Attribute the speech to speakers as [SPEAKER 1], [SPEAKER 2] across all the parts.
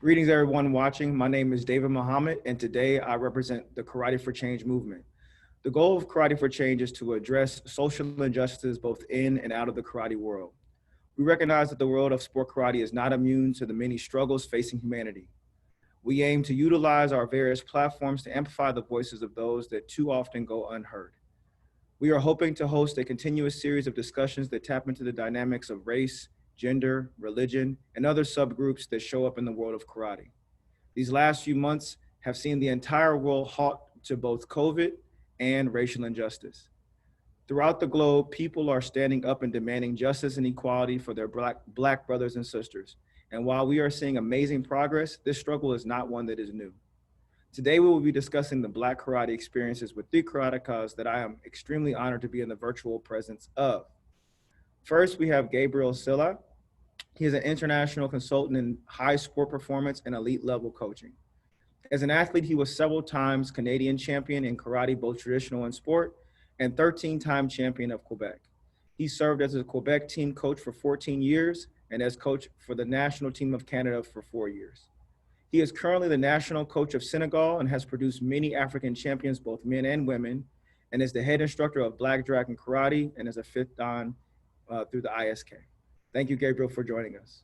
[SPEAKER 1] Greetings, everyone watching. My name is David Muhammad, and today I represent the Karate for Change movement. The goal of Karate for Change is to address social injustices both in and out of the karate world. We recognize that the world of sport karate is not immune to the many struggles facing humanity. We aim to utilize our various platforms to amplify the voices of those that too often go unheard. We are hoping to host a continuous series of discussions that tap into the dynamics of race, gender, religion, and other subgroups that show up in the world of karate. These last few months have seen the entire world halt to both COVID and racial injustice. Throughout the globe, people are standing up and demanding justice and equality for their black brothers and sisters. And while we are seeing amazing progress, this struggle is not one that is new. Today, we will be discussing the Black karate experiences with three karatekas that I am extremely honored to be in the virtual presence of. First, we have Gabriel Sylla. He is an international consultant in high sport performance and elite level coaching. As an athlete, he was several times Canadian champion in karate, both traditional and sport, and 13-time champion of Quebec. He served as a Quebec team coach for 14 years and as coach for the national team of Canada for 4 years. He is currently the national coach of Senegal and has produced many African champions, both men and women, and is the head instructor of Black Dragon Karate and is a fifth dan through the ISK. Thank you, Gabriel, for joining us.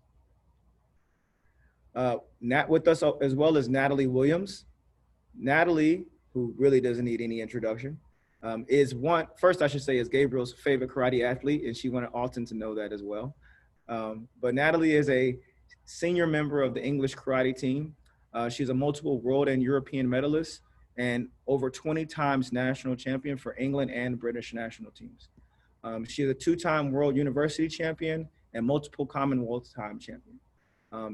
[SPEAKER 1] With us as well as Natalie Williams. Natalie, who really doesn't need any introduction, is Gabriel's favorite karate athlete, and she wanted Alton to know that as well. But Natalie is a senior member of the English karate team. She's a multiple world and European medalist and over 20 times national champion for England and British national teams. She is a two-time world university champion and multiple Commonwealth time champion.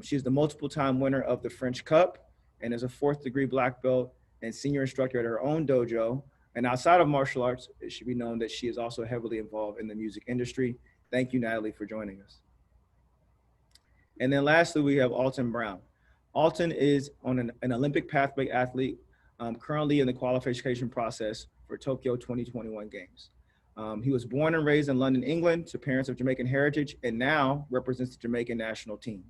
[SPEAKER 1] She's the multiple time winner of the French Cup and is a fourth degree black belt and senior instructor at her own dojo. And outside of martial arts, it should be known that she is also heavily involved in the music industry. Thank you, Natalie, for joining us. And then lastly, we have Alton Brown. Alton is on an Olympic pathway athlete, currently in the qualification process for Tokyo 2021 Games. He was born and raised in London, England, to parents of Jamaican heritage, and now represents the Jamaican national team.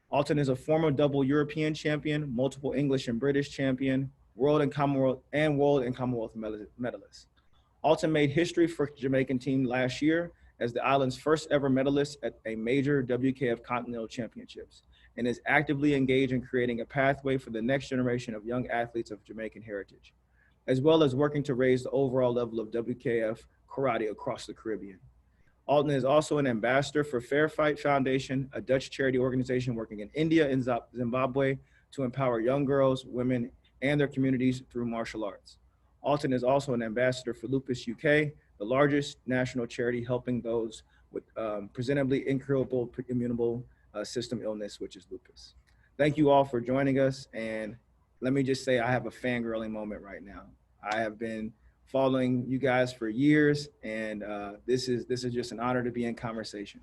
[SPEAKER 1] Alton is a former double European champion, multiple English and British champion, world and Commonwealth medalist. Alton made history for the Jamaican team last year as the island's first ever medalist at a major WKF Continental Championships, and is actively engaged in creating a pathway for the next generation of young athletes of Jamaican heritage, as well as working to raise the overall level of WKF karate across the Caribbean. Alton is also an ambassador for Fair Fight Foundation, a Dutch charity organization working in India and Zimbabwe to empower young girls, women, and their communities through martial arts. Alton is also an ambassador for Lupus UK, the largest national charity helping those with presentably incurable immune system illness, which is lupus. Thank you all for joining us. And let me just say, I have a fangirling moment right now. I have been following you guys for years, and this is just an honor to be in conversation.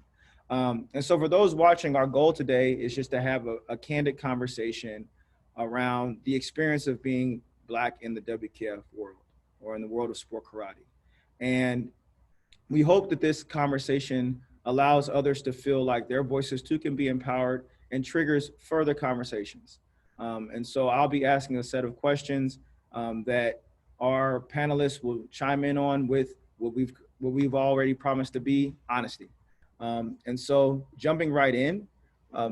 [SPEAKER 1] And so for those watching, our goal today is just to have a candid conversation around the experience of being Black in the WKF world, or in the world of sport karate. And we hope that this conversation allows others to feel like their voices too can be empowered and triggers further conversations. And so I'll be asking a set of questions that our panelists will chime in on with what we've already promised to be honesty. And so jumping right in,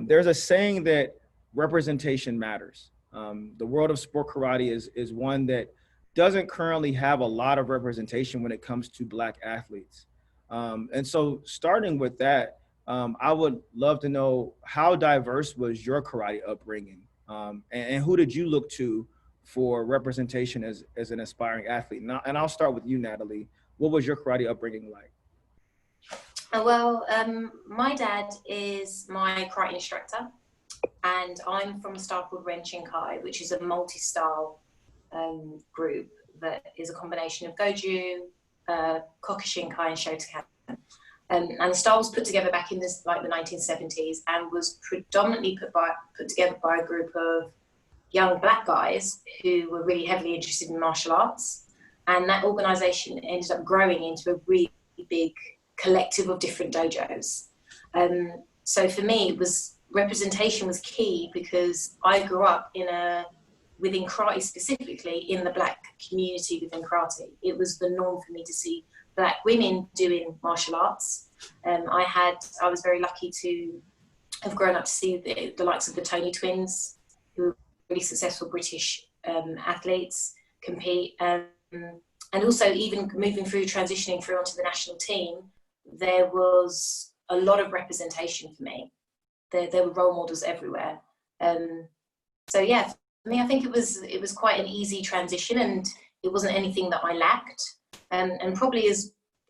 [SPEAKER 1] there's a saying that representation matters. The world of sport karate is one that doesn't currently have a lot of representation when it comes to Black athletes. And so starting with that, I would love to know, how diverse was your karate upbringing? And who did you look to for representation as an aspiring athlete? And I'll start with you, Natalie. What was your karate upbringing like?
[SPEAKER 2] Well, my dad is my karate instructor, and I'm from a style called Ren Shinkai, which is a multi-style group that is a combination of Goju, Kokushinkai, and Shotokan. And the style was put together back in the 1970s and was predominantly put together by a group of young Black guys who were really heavily interested in martial arts. And that organization ended up growing into a really big collective of different dojos. So for me, it was representation was key because I grew up within karate, specifically in the Black community within karate. It was the norm for me to see Black women doing martial arts. I was very lucky to have grown up to see the likes of the Tony twins, who were really successful British athletes, compete. And also, even moving through, transitioning through onto the national team, there was a lot of representation for me. There were role models everywhere. So yeah, for me, I think it was quite an easy transition, and it wasn't anything that I lacked. And probably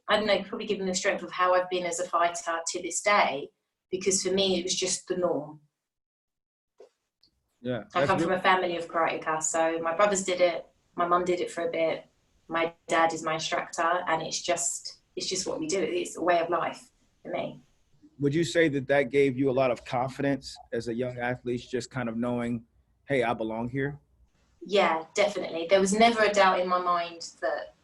[SPEAKER 2] I don't know, probably given the strength of how I've been as a fighter to this day, because for me, it was just the norm.
[SPEAKER 1] Yeah.
[SPEAKER 2] I come from a family of karateka, so my brothers did it, my mum did it for a bit, my dad is my instructor, and it's just what we do. It's a way of life for me.
[SPEAKER 1] Would you say that gave you a lot of confidence as a young athlete, just kind of knowing, hey, I belong here?
[SPEAKER 2] Yeah, definitely. There was never a doubt in my mind that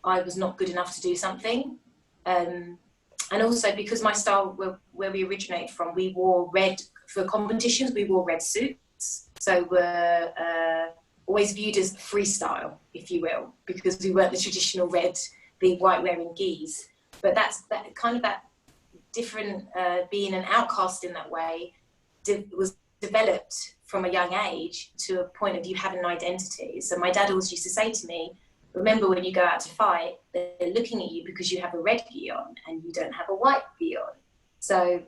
[SPEAKER 2] I was not good enough to do something. And also because my style, where we originated from, we wore red, for competitions, we wore red suits. So we're always viewed as freestyle, if you will, because we weren't the traditional red, the white wearing gis. But that different, being an outcast in that way, was developed from a young age to a point of you having an identity. So my dad always used to say to me, remember when you go out to fight, they're looking at you because you have a red gi on and you don't have a white gi on. So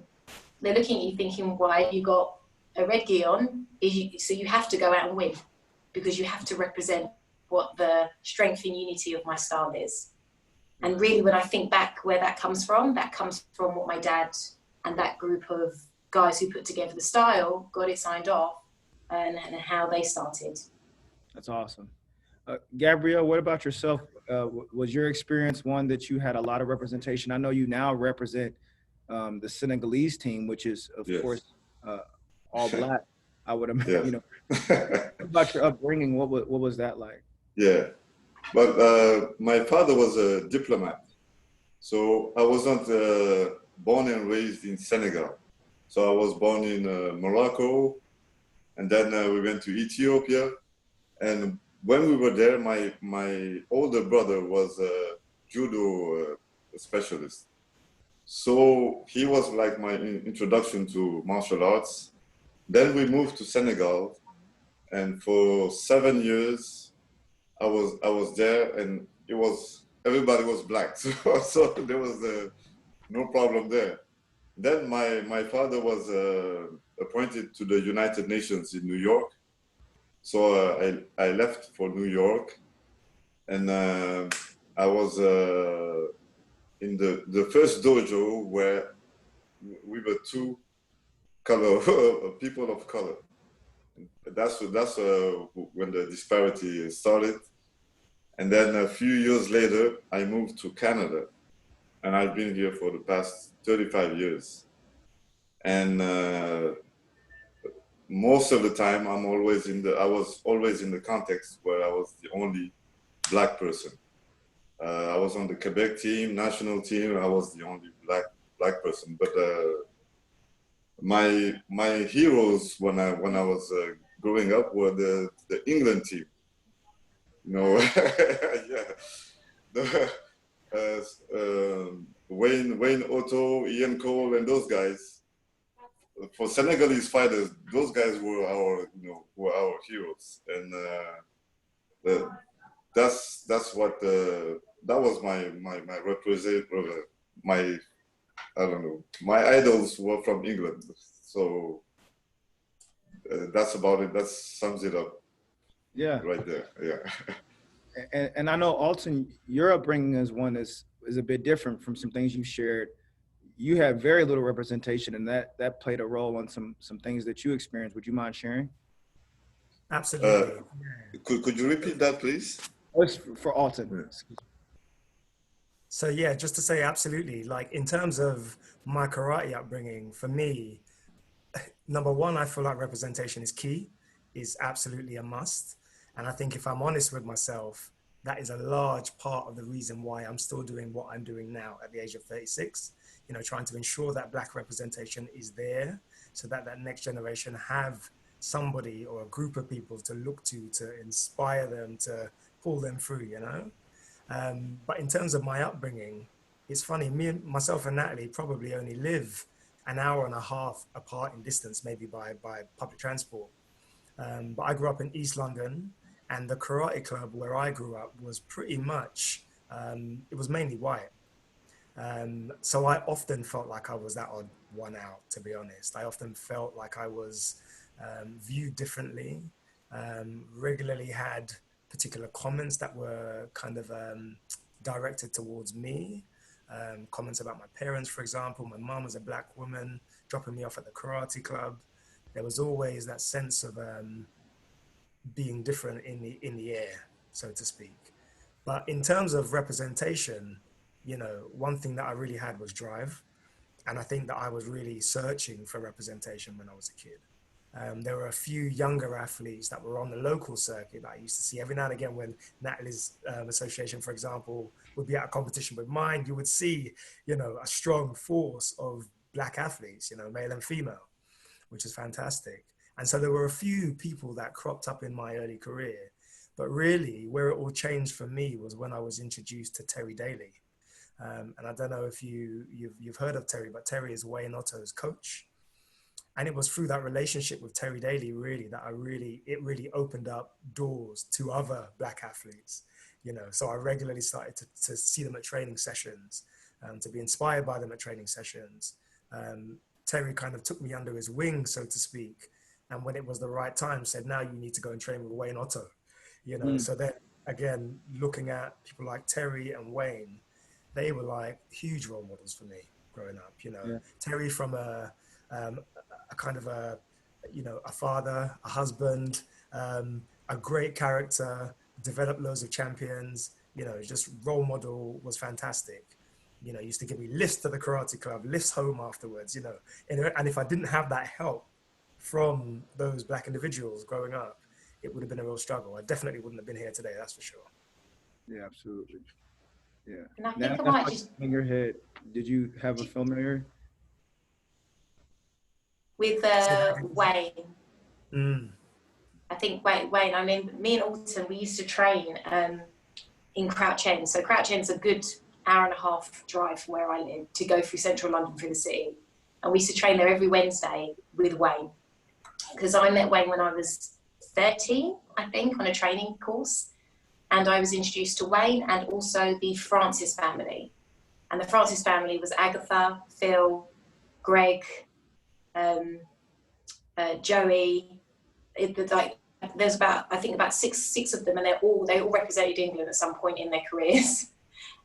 [SPEAKER 2] they're looking at you thinking, why have you got a red gi on? So you have to go out and win, because you have to represent what the strength and unity of my style is. And really, when I think back where that comes from what my dad and that group of guys who put together the style got it signed off, and how they started.
[SPEAKER 1] That's awesome. Gabrielle, what about yourself? Was your experience one that you had a lot of representation? I know you now represent the Senegalese team, which is, of course, all Black. I would imagine. What about your upbringing? What was that like?
[SPEAKER 3] Yeah, but my father was a diplomat, so I wasn't born and raised in Senegal. So I was born in Morocco, and then we went to Ethiopia. And when we were there, my older brother was a judo specialist. So he was like my introduction to martial arts. Then we moved to Senegal, and for 7 years, I was there, and everybody was Black, so there was no problem there. Then my father was appointed to the United Nations in New York, so I left for New York, and I was in the first dojo where we were two people of color. That's when the disparity started. And then a few years later, I moved to Canada, and I've been here for the past 35 years. And most of the time, I was always in the context where I was the only Black person. I was on the Quebec team, national team. I was the only black person. But my heroes when I was growing up were the England team. You know, Wayne Otto, Ian Cole, and those guys. For Senegalese fighters, those guys were our heroes, and that's what that was my idols were from England. So that's about it. That sums it up.
[SPEAKER 1] Yeah.
[SPEAKER 3] Right there. Yeah.
[SPEAKER 1] And I know, Alton, your upbringing is one is a bit different from some things you shared. You had very little representation, and that played a role on some things that you experienced. Would you mind sharing?
[SPEAKER 4] Absolutely.
[SPEAKER 3] Could you repeat that, please?
[SPEAKER 1] It's for Alton.
[SPEAKER 3] Yeah.
[SPEAKER 4] So yeah, just to say absolutely, like in terms of my karate upbringing, for me, number one, I feel like representation is key, is absolutely a must. And I think if I'm honest with myself, that is a large part of the reason why I'm still doing what I'm doing now at the age of 36, trying to ensure that Black representation is there so that that next generation have somebody or a group of people to look to inspire them, to pull them through, you know? But in terms of my upbringing, it's funny, myself and Natalie probably only live an hour and a half apart in distance, maybe by public transport. But I grew up in East London, and the karate club where I grew up was pretty much, it was mainly white. So I often felt like I was that odd one out, to be honest. I often felt like I was viewed differently, regularly had particular comments that were kind of directed towards me. Comments about my parents, for example. My mom was a black woman, dropping me off at the karate club. There was always that sense of being different in the air, so to speak. But in terms of representation, you know, one thing that I really had was drive. And I think that I was really searching for representation when I was a kid. There were a few younger athletes that were on the local circuit that I used to see every now and again when Natalie's association, for example, would be at a competition with mine. You would see, you know, a strong force of black athletes, you know, male and female, which is fantastic. And so there were a few people that cropped up in my early career. But really, where it all changed for me was when I was introduced to Terry Daly. And I don't know if you've heard of Terry, but Terry is Wayne Otto's coach. And it was through that relationship with Terry Daly really that it really opened up doors to other black athletes, you know. So I regularly started to see them at training sessions, to be inspired by them at training sessions. Terry kind of took me under his wing, so to speak. And when it was the right time, said, now you need to go and train with Wayne Otto, you know. So then again, looking at people like Terry and Wayne, they were like huge role models for me growing up, you know. Yeah. Terry from a kind of a, you know, a father, a husband, a great character, developed loads of champions, you know, just role model was fantastic. You know, used to give me lifts to the karate club, lifts home afterwards, you know. And if I didn't have that help from those black individuals growing up, it would have been a real struggle. I definitely wouldn't have been here today, that's for sure.
[SPEAKER 1] Yeah, absolutely. Yeah.
[SPEAKER 2] And I
[SPEAKER 1] Now,
[SPEAKER 2] think I might just
[SPEAKER 1] in your head. Did you have a familiar
[SPEAKER 2] with Wayne? I think Wayne. I mean, me and Alton, we used to train in Crouch End. So Crouch End's a good hour and a half drive from where I live to go through central London through the city, and we used to train there every Wednesday with Wayne. Because I met Wayne when I was 13, I think, on a training course. And I was introduced to Wayne and also the Francis family. And the Francis family was Agatha, Phil, Greg, Joey. There's about six of them, and they all represented England at some point in their careers,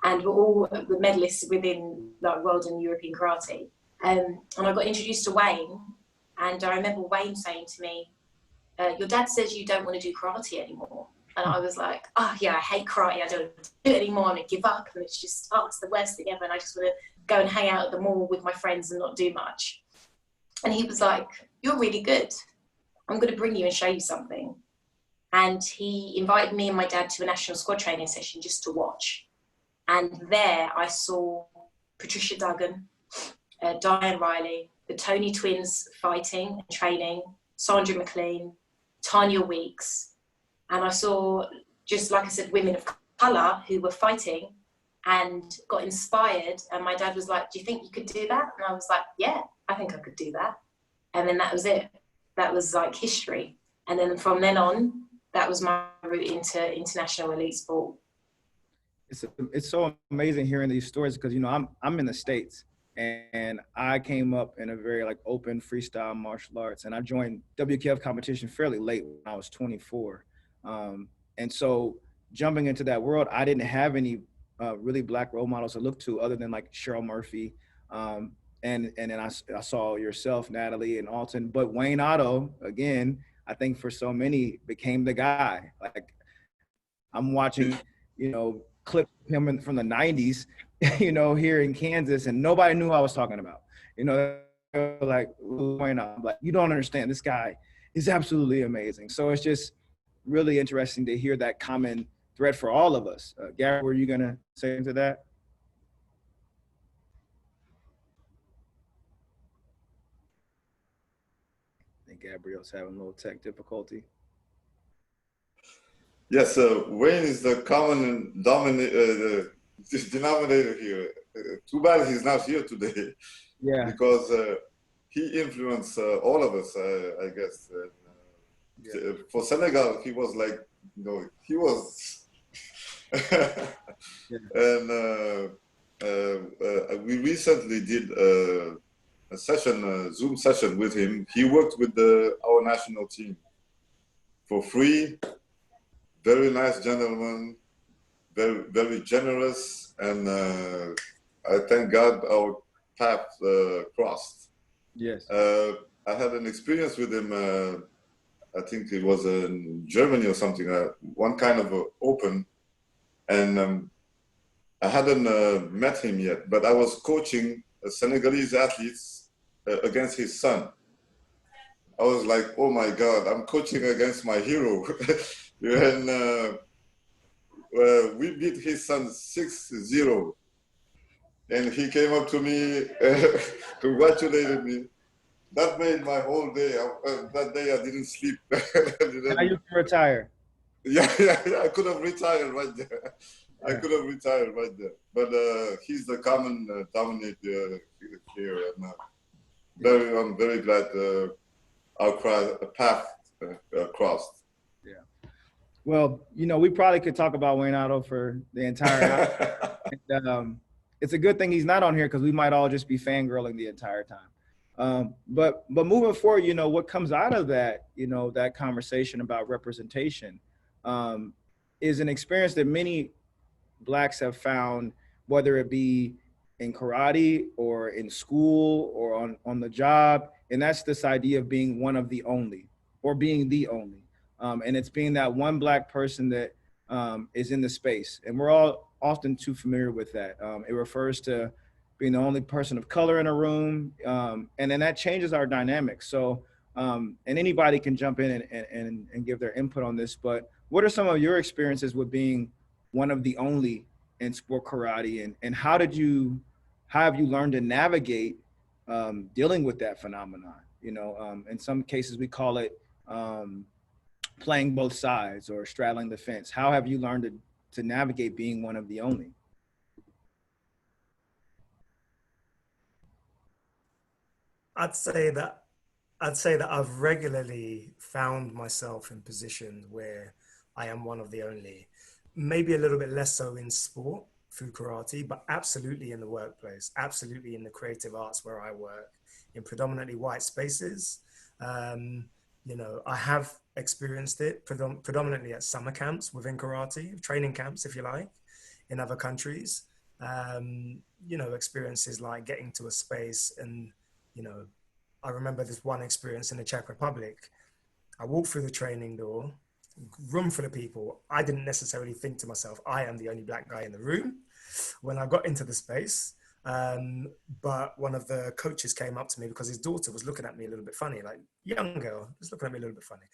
[SPEAKER 2] and were all the medalists within like world and European karate. And I got introduced to Wayne, and I remember Wayne saying to me, "Your dad says you don't want to do karate anymore." And I was like, oh yeah, I hate karate. I don't do it anymore. I'm going to give up. And it's just, it's the worst thing ever. And I just want to go and hang out at the mall with my friends and not do much. And he was like, you're really good. I'm going to bring you and show you something. And he invited me and my dad to a national squad training session just to watch. And there I saw Patricia Duggan, Diane Riley, the Tony twins fighting and training, Sandra McLean, Tanya Weeks. And I saw, just like I said, women of colour who were fighting and got inspired. And my dad was like, do you think you could do that? And I was like, yeah, I think I could do that. And then that was it. That was like history. And then from then on, that was my route into international elite sport.
[SPEAKER 1] It's so amazing hearing these stories because, you know, I'm in the States and I came up in a very like open freestyle martial arts, and I joined WKF competition fairly late when I was 24. And so jumping into that world, I didn't have any really black role models to look to other than like Cheryl Murphy. And then I saw yourself, Natalie, and Alton. But Wayne Otto, again, I think for so many became the guy. Like I'm watching, you know, clips of him from the 90s, you know, here in Kansas, and nobody knew who I was talking about. You know, like, Wayne Otto, like, you don't understand, this guy is absolutely amazing. So it's just really interesting to hear that common thread for all of us. Gary, were you gonna say into that? think Gabriel's having a little tech difficulty.
[SPEAKER 3] Yes, Wayne is the common denominator here. Too bad he's not here today.
[SPEAKER 1] Yeah.
[SPEAKER 3] Because he influenced all of us, I guess.
[SPEAKER 1] Yeah.
[SPEAKER 3] For Senegal, he was like, you know, he was.
[SPEAKER 1] Yeah.
[SPEAKER 3] And we recently did a session, a Zoom session with him. He worked with our national team for free. Very nice gentleman, very, very generous, and I thank God our paths crossed.
[SPEAKER 1] Yes.
[SPEAKER 3] I had an experience with him, I think it was in Germany or something, one kind of open, and I hadn't met him yet, but I was coaching Senegalese athletes against his son. I was like, oh my God, I'm coaching against my hero. And we beat his son 6-0. And he came up to me, congratulated me. That made my whole day. That day I didn't sleep.
[SPEAKER 1] Now you can retire.
[SPEAKER 3] Yeah, I could have retired right there. Yeah. I could have retired right there. But he's the common denominator here. And I'm very glad our path crossed.
[SPEAKER 1] Yeah. Well, you know, we probably could talk about Wayne Otto for the entire hour. And, it's a good thing he's not on here because we might all just be fangirling the entire time. But moving forward, you know, what comes out of that, you know, that conversation about representation is an experience that many Blacks have found, whether it be in karate or in school or on the job. And that's this idea of being one of the only or being the only. And it's being that one Black person that is in the space. And we're all often too familiar with that. It refers to being the only person of color in a room. And then that changes our dynamics. So, and anybody can jump in and give their input on this, but what are some of your experiences with being one of the only in sport karate? And how have you learned to navigate dealing with that phenomenon? You know, in some cases we call it playing both sides or straddling the fence. How have you learned to navigate being one of the only?
[SPEAKER 4] I'd say that I've regularly found myself in positions where I am one of the only. Maybe a little bit less so in sport through karate, but absolutely in the workplace, absolutely in the creative arts where I work, in predominantly white spaces. You know, I have experienced it predominantly at summer camps within karate, training camps, if you like, in other countries. You know, experiences like getting to a space and, you know, I remember this one experience in the Czech Republic. I walked through the training door, room full of people. I didn't necessarily think to myself, I am the only Black guy in the room when I got into the space. But one of the coaches came up to me because his daughter was looking at me a little bit funny, like young girl, was looking at me a little bit funny.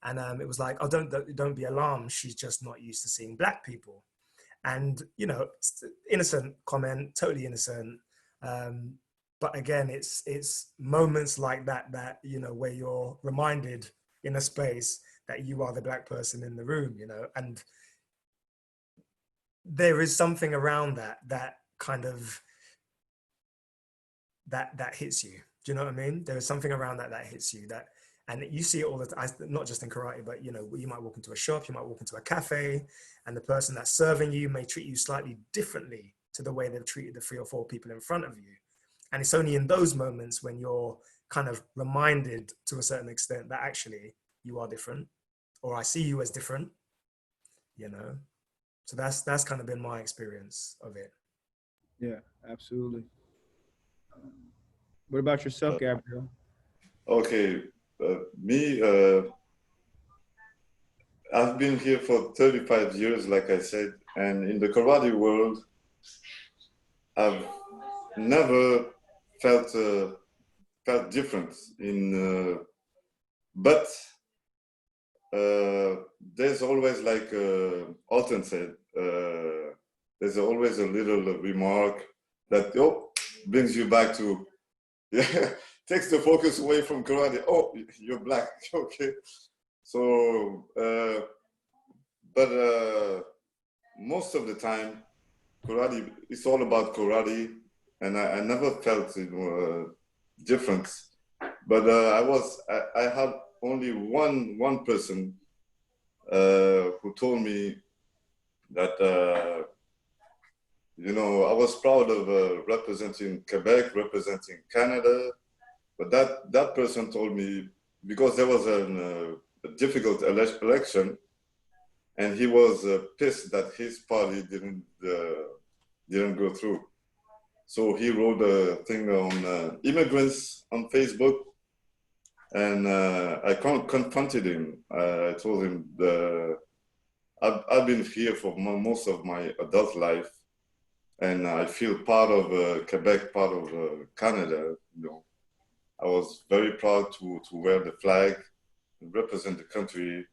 [SPEAKER 4] And it was like, oh, don't be alarmed. She's just not used to seeing Black people. And, you know, innocent comment, totally innocent. But again, it's moments like that, you know, where you're reminded in a space that you are the Black person in the room, you know, and there is something around that kind of, that hits you. Do you know what I mean? There is something around that hits you, and you see it all the time, not just in karate, but, you know, you might walk into a shop, you might walk into a cafe, and the person that's serving you may treat you slightly differently to the way they've treated the 3 or 4 people in front of you. And it's only in those moments when you're kind of reminded to a certain extent that actually you are different, or I see you as different, you know? So that's kind of been my experience of it.
[SPEAKER 1] Yeah, absolutely. What about yourself, Gabriel?
[SPEAKER 3] Okay, me, I've been here for 35 years, like I said, and in the karate world, I've never felt different but there's always, like Alton said, there's always a little remark that brings you back to takes the focus away from karate. Oh, you're black, okay. So, but most of the time, karate, it's all about karate, and I never felt difference. But I had only one person who told me that, you know, I was proud of representing Quebec, representing Canada, but that person told me, because there was a difficult election, and he was pissed that his party didn't go through. So he wrote a thing on immigrants on Facebook, and I confronted him. I told him I've been here for most of my adult life, and I feel part of Quebec, part of Canada. You know, I was very proud to wear the flag and represent the country.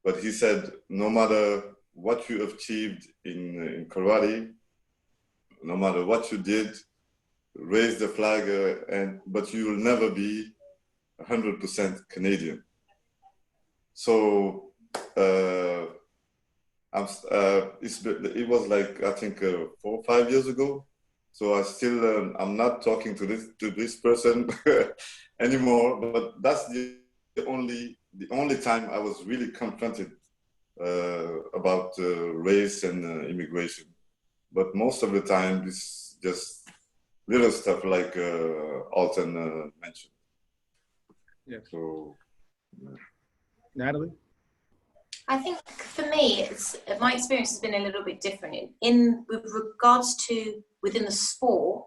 [SPEAKER 3] But he said, no matter what you achieved in karate, no matter what you did, raise the flag, but you will never be 100% Canadian. So it was like, I think 4 or 5 years ago. So I still, I'm not talking to this person anymore, but that's the only time I was really confronted about race and immigration. But most of the time, it's just little stuff like Alton mentioned.
[SPEAKER 1] Yeah.
[SPEAKER 3] So,
[SPEAKER 1] Natalie?
[SPEAKER 2] I think for me, my experience has been a little bit different. With regards to within the sport,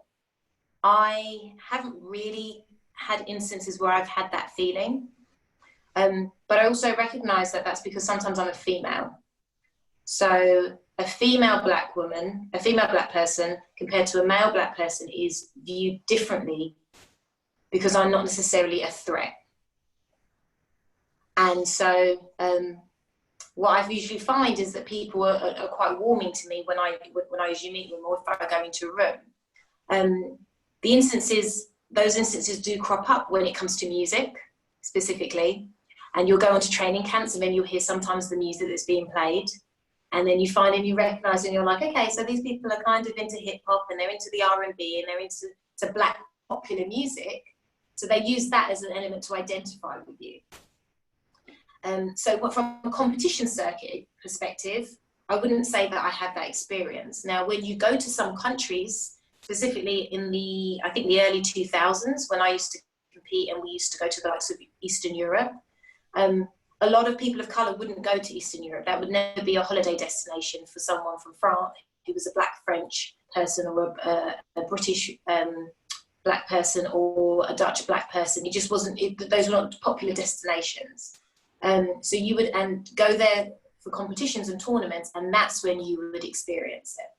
[SPEAKER 2] I haven't really had instances where I've had that feeling. But I also recognize that that's because sometimes I'm a female. So a female black person compared to a male black person is viewed differently because I'm not necessarily a threat. And so what I usually find is that people are quite warming to me when I usually meet them, or if I go into a room. Those instances do crop up when it comes to music specifically. And you'll go onto training camps, and then you'll hear sometimes the music that's being played. And then you find and you recognize, and you're like, okay, so these people are kind of into hip hop, and they're into the R&B, and they're into black popular music. So they use that as an element to identify with you. So from a competition circuit perspective, I wouldn't say that I had that experience. Now, when you go to some countries, specifically in I think the early 2000s, when I used to compete and we used to go to the likes of Eastern Europe, a lot of people of colour wouldn't go to Eastern Europe. That would never be a holiday destination for someone from France who was a black French person, or a British black person, or a Dutch black person. It just wasn't, those were not popular destinations. So you would go there for competitions and tournaments, and that's when you would experience it.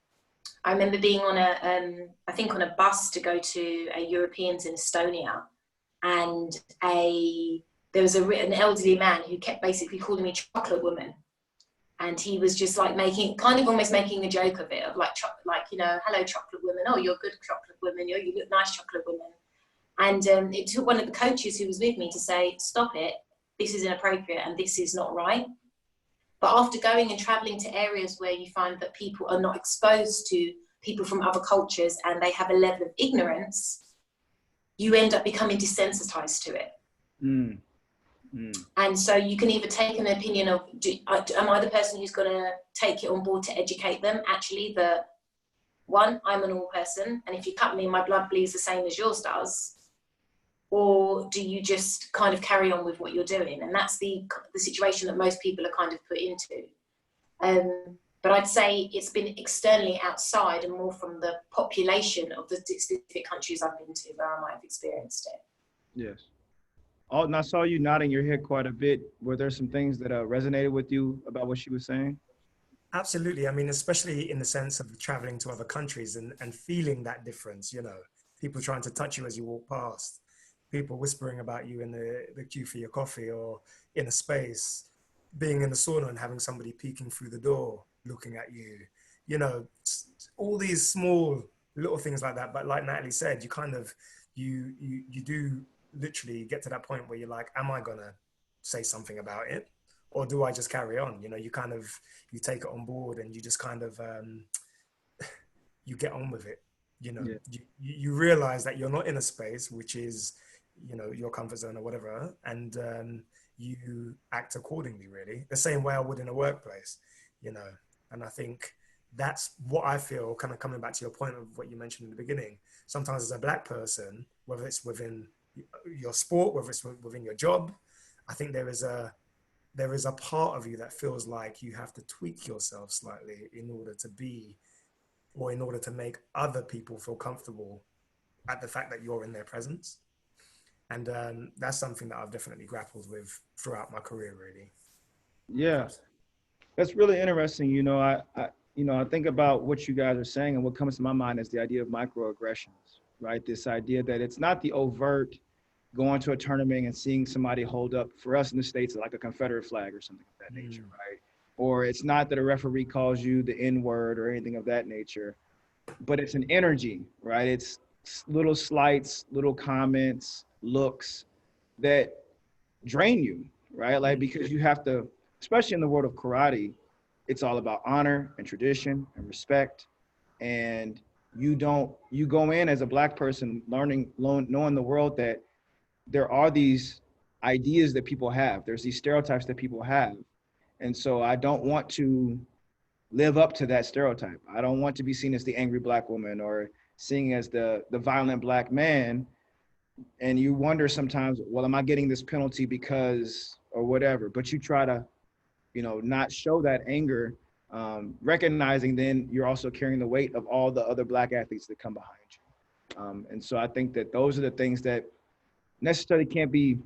[SPEAKER 2] I remember being on on a bus to go to a Europeans in Estonia, and there was an elderly man who kept basically calling me chocolate woman. And he was just like almost making a joke of it, of like, you know, hello, chocolate woman. Oh, you're good, chocolate woman. You look nice, chocolate woman. And it took one of the coaches who was with me to say, stop it. This is inappropriate and this is not right. But after going and traveling to areas where you find that people are not exposed to people from other cultures and they have a level of ignorance, you end up becoming desensitized to it. Mm. Mm. And so you can either take an opinion of, am I the person who's going to take it on board to educate them? Actually, I'm a normal person, and if you cut me, my blood bleeds the same as yours does. Or do you just kind of carry on with what you're doing? And that's the situation that most people are kind of put into. But I'd say it's been externally outside and more from the population of the specific countries I've been to where I might have experienced it.
[SPEAKER 1] Yes. Alton, I saw you nodding your head quite a bit. Were there some things that resonated with you about what she was saying?
[SPEAKER 4] Absolutely. I mean, especially in the sense of traveling to other countries and feeling that difference, you know, people trying to touch you as you walk past, people whispering about you in the queue for your coffee, or in a space, being in the sauna and having somebody peeking through the door, looking at you, you know, all these small little things like that. But like Natalie said, you do literally get to that point where you're like, am I gonna say something about it, or do I just carry on? You know, you kind of, you take it on board and you just kind of you get on with it. You know,
[SPEAKER 1] Yeah.
[SPEAKER 4] you realize that you're not in a space which is, you know, your comfort zone or whatever, and you act accordingly, really the same way I would in a workplace, you know. And I think that's what I feel, kind of coming back to your point of what you mentioned in the beginning. Sometimes as a Black person, whether it's within your sport, whether it's within your job, I think there is a part of you that feels like you have to tweak yourself slightly in order to be, or in order to make other people feel comfortable at the fact that you're in their presence. And that's something that I've definitely grappled with throughout my career, really.
[SPEAKER 1] Yeah. That's really interesting. I think about what you guys are saying, and what comes to my mind is the idea of microaggressions, right? This idea that it's not the overt going to a tournament and seeing somebody hold up, for us in the States, like a Confederate flag or something of that nature, right? Or it's not that a referee calls you the N-word or anything of that nature, but it's an energy, right? It's little slights, little comments, looks that drain you, right? Like, because you have to, especially in the world of karate, it's all about honor and tradition and respect. And you go in as a Black person knowing the world that there are these ideas that people have. There's these stereotypes that people have. And so I don't want to live up to that stereotype. I don't want to be seen as the angry Black woman or seen as the violent Black man. And you wonder sometimes, well, am I getting this penalty because, or whatever? But you try to, not show that anger, recognizing then you're also carrying the weight of all the other Black athletes that come behind you. And so I think that those are the things that necessarily can't be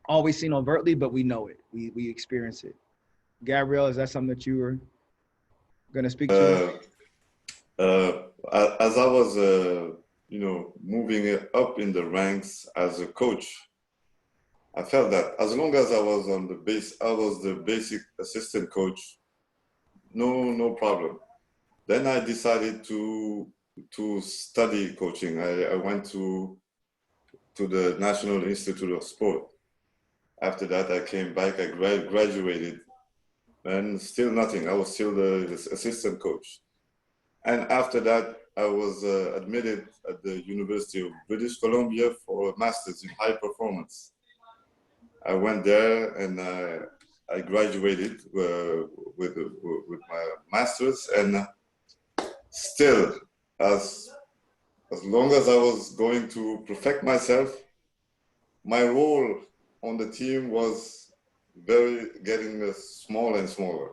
[SPEAKER 1] always seen overtly, but we know it. We experience it. Gabriel, is that something that you were going to speak to?
[SPEAKER 3] As I was, moving up in the ranks as a coach, I felt that as long as I was I was the basic assistant coach, no problem. Then I decided to study coaching. I went to the National Institute of Sport. After that, I came back, I graduated, and still nothing. I was still the assistant coach. And after that, I was admitted at the University of British Columbia for a master's in high performance. I went there and I graduated with my master's, and still, as long as I was going to perfect myself, my role on the team was getting smaller and smaller.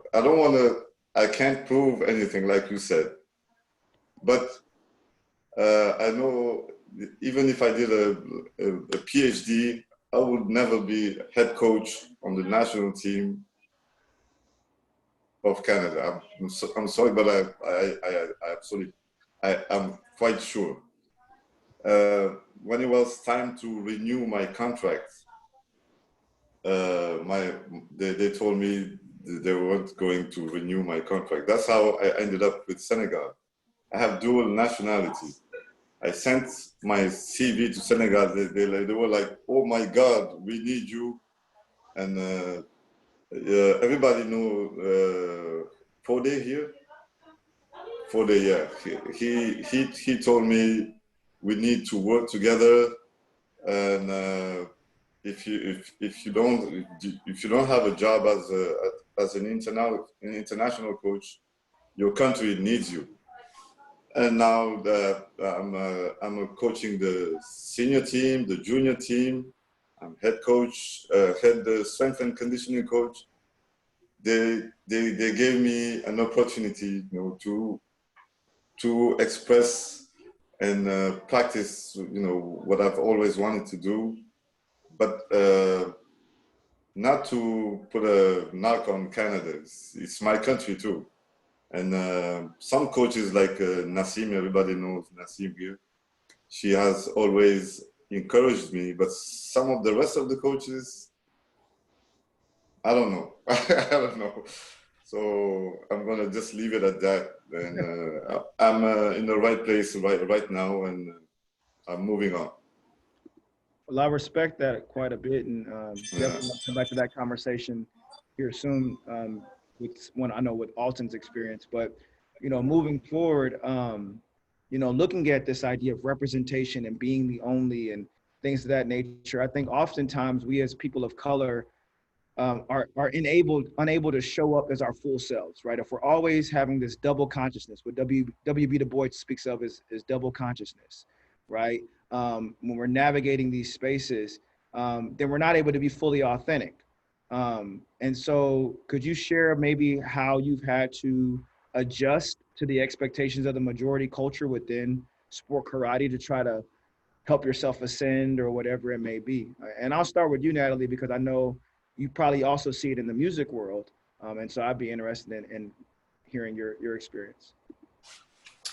[SPEAKER 3] I can't prove anything, like you said. But I know even if I did a PhD, I would never be head coach on the national team of Canada. I'm sorry, but I'm quite sure. When it was time to renew my contract, they told me they weren't going to renew my contract. That's how I ended up with Senegal. I have dual nationality. I sent my CV to Senegal. They were like, "Oh my God, we need you." And everybody know Fode here. Fode, yeah. He told me we need to work together, and if you don't have a job as an international coach, your country needs you. And now that I'm coaching the senior team, the junior team, I'm head coach, head strength and conditioning coach. They gave me an opportunity, to express and practice, what I've always wanted to do, but not to put a knock on Canada. It's my country too. And some coaches like Nassim, everybody knows Nassim here. She has always encouraged me, but some of the rest of the coaches, I don't know. I don't know. So I'm gonna just leave it at that. And I'm in the right place right now, and I'm moving on.
[SPEAKER 1] Well, I respect that quite a bit, and definitely want to come back to that conversation here soon. With one, I know with Alton's experience, but moving forward, looking at this idea of representation and being the only and things of that nature, I think oftentimes we as people of color are unable to show up as our full selves, right? If we're always having this double consciousness, what W.B. Du Bois speaks of is double consciousness, right? When we're navigating these spaces, then we're not able to be fully authentic. And so could you share maybe how you've had to adjust to the expectations of the majority culture within sport karate to try to help yourself ascend or whatever it may be? And I'll start with you, Natalie, because I know you probably also see it in the music world. And so I'd be interested in hearing your experience.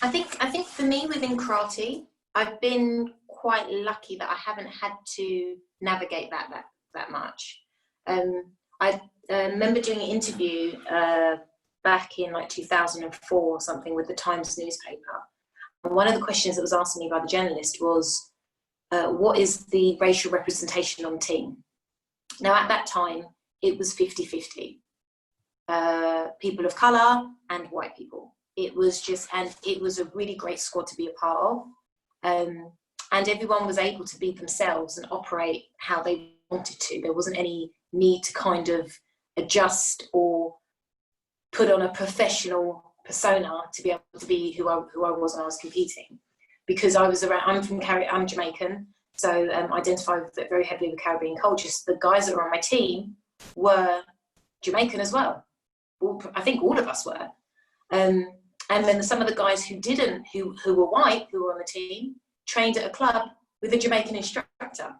[SPEAKER 2] I think for me within karate, I've been quite lucky that I haven't had to navigate that much. I remember doing an interview back in like 2004 or something with the Times newspaper. And one of the questions that was asked me by the journalist was, what is the racial representation on the team? Now, at that time, it was 50-50. People of colour and white people. It was a really great squad to be a part of. And everyone was able to be themselves and operate how they wanted to. There wasn't any need to kind of adjust or put on a professional persona to be able to be who I was when I was competing. Because I'm Jamaican, so identify very heavily with Caribbean culture. So the guys that were on my team were Jamaican as well. I think all of us were. And then some of the guys who were white, who were on the team, trained at a club with a Jamaican instructor.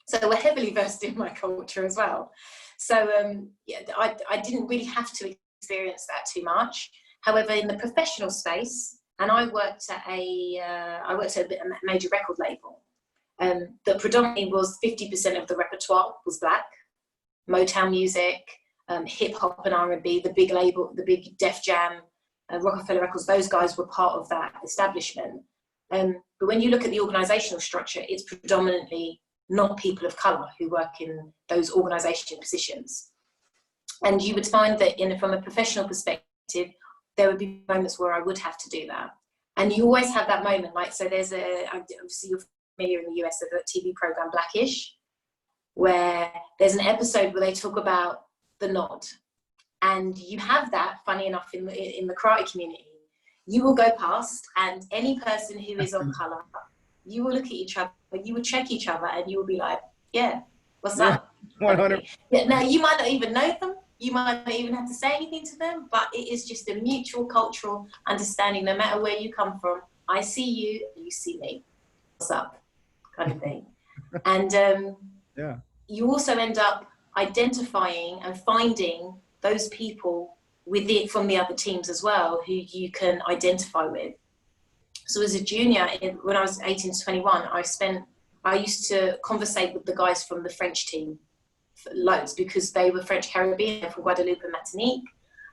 [SPEAKER 2] So we're heavily versed in my culture as well. So I didn't really have to experience that too much. However, in the professional space, and I worked at a major record label that predominantly was 50% of the repertoire was black, Motown music, hip hop and R&B, the big label, the big Def Jam, Rockefeller Records. Those guys were part of that establishment. But when you look at the organisational structure, it's predominantly not people of colour who work in those organisation positions. And you would find that from a professional perspective, there would be moments where I would have to do that. And you always have that moment, like, so obviously you're familiar in the US of a TV program, Blackish, where there's an episode where they talk about the nod. And you have that, funny enough, in the karate community. You will go past, and any person who is of colour, you will look at each other, you will check each other, and you will be like, yeah, what's up?
[SPEAKER 1] 100.
[SPEAKER 2] Now, you might not even know them, you might not even have to say anything to them, but it is just a mutual cultural understanding, no matter where you come from. I see you, you see me. What's up? Kind of thing. And you also end up identifying and finding those people from the other teams as well, who you can identify with. So as a junior, when I was 18 to 21, I used to conversate with the guys from the French team loads, because they were French Caribbean, from Guadeloupe and Martinique.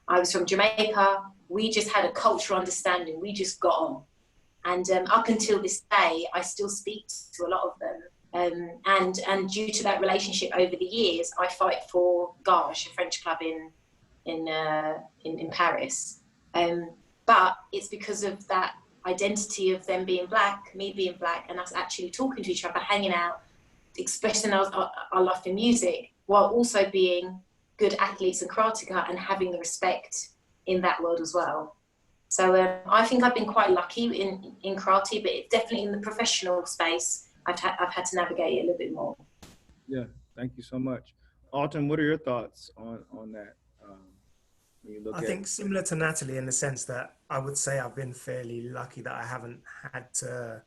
[SPEAKER 2] I was from Jamaica. We just had a cultural understanding. We just got on. And up until this day, I still speak to a lot of them. And due to that relationship over the years, I fight for Gage, a French club in Paris. But it's because of that identity of them being black, me being black, and us actually talking to each other, hanging out, expressing our love for music, while also being good athletes and karateka and having the respect in that world as well. So I think I've been quite lucky in karate, but definitely in the professional space, I've had to navigate it a little bit more.
[SPEAKER 1] Yeah, thank you so much. Alton, what are your thoughts on that? When you look
[SPEAKER 4] I think similar to Natalie, in the sense that I would say I've been fairly lucky that I haven't had to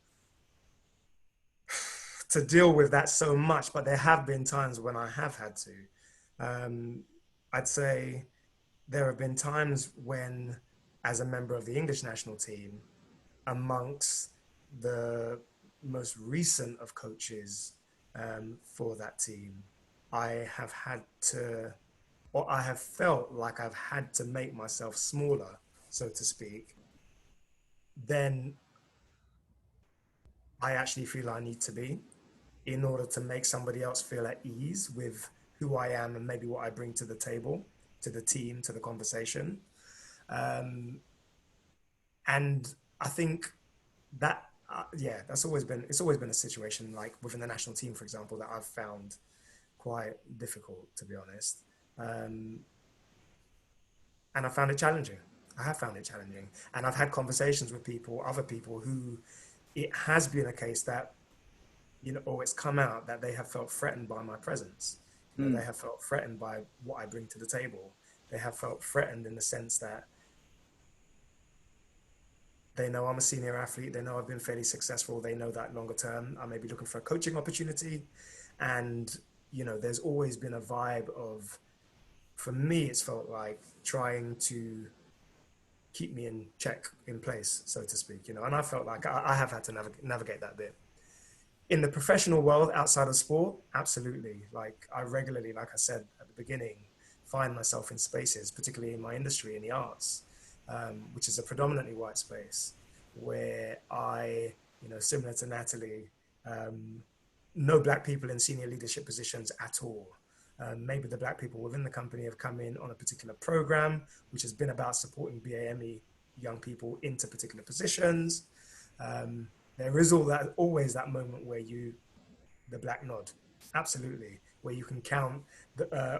[SPEAKER 4] deal with that so much, but there have been times when I have had to. I'd say there have been times when, as a member of the English national team, amongst the most recent of coaches for that team, I have had to, or I have felt like I've had to make myself smaller, so to speak, than I actually feel I need to be. in order to make somebody else feel at ease with who I am and maybe what I bring to the table, to the team, to the conversation. And I think that, yeah, it's always been a situation like within the national team, for example, that I've found quite difficult, to be honest. And I found it challenging. I have found it challenging. And I've had conversations with people, other people who it has been a case that, you know, or it's come out that they have felt threatened by my presence. You know, they have felt threatened by what I bring to the table. They have felt threatened in the sense that they know I'm a senior athlete. They know I've been fairly successful. They know that longer term, I may be looking for a coaching opportunity. And, you know, there's always been a vibe of, for me, it's felt like trying to keep me in check, in place, so to speak, you know, and I felt like I have had to navigate that bit. In the professional world, outside of sport, absolutely. Like I regularly, like I said at the beginning, find myself in spaces, particularly in my industry, in the arts, which is a predominantly white space, where I, you know, similar to Natalie, no Black people in senior leadership positions at all. Maybe the Black people within the company have come in on a particular program, which has been about supporting BAME young people into particular positions. There is always that moment where the Black nod, absolutely, where you can count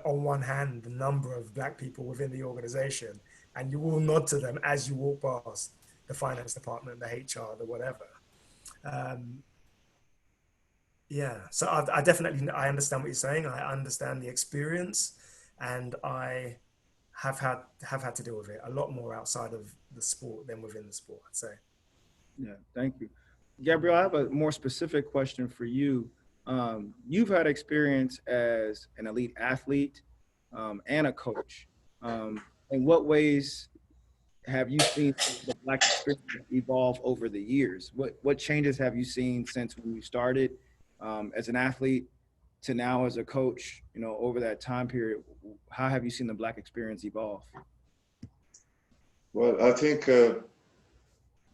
[SPEAKER 4] on one hand the number of Black people within the organization, and you will nod to them as you walk past the finance department, the HR, the whatever. Yeah, so I definitely, I understand what you're saying. I understand the experience, and I have had to deal with it a lot more outside of the sport than within the sport, I'd say.
[SPEAKER 1] Yeah, thank you. Gabriel, I have a more specific question for you. You've had experience as an elite athlete and a coach. In what ways have you seen the Black experience evolve over the years? What changes have you seen since when you started as an athlete to now as a coach? You know, over that time period, how have you seen the Black experience evolve?
[SPEAKER 3] Well, I think I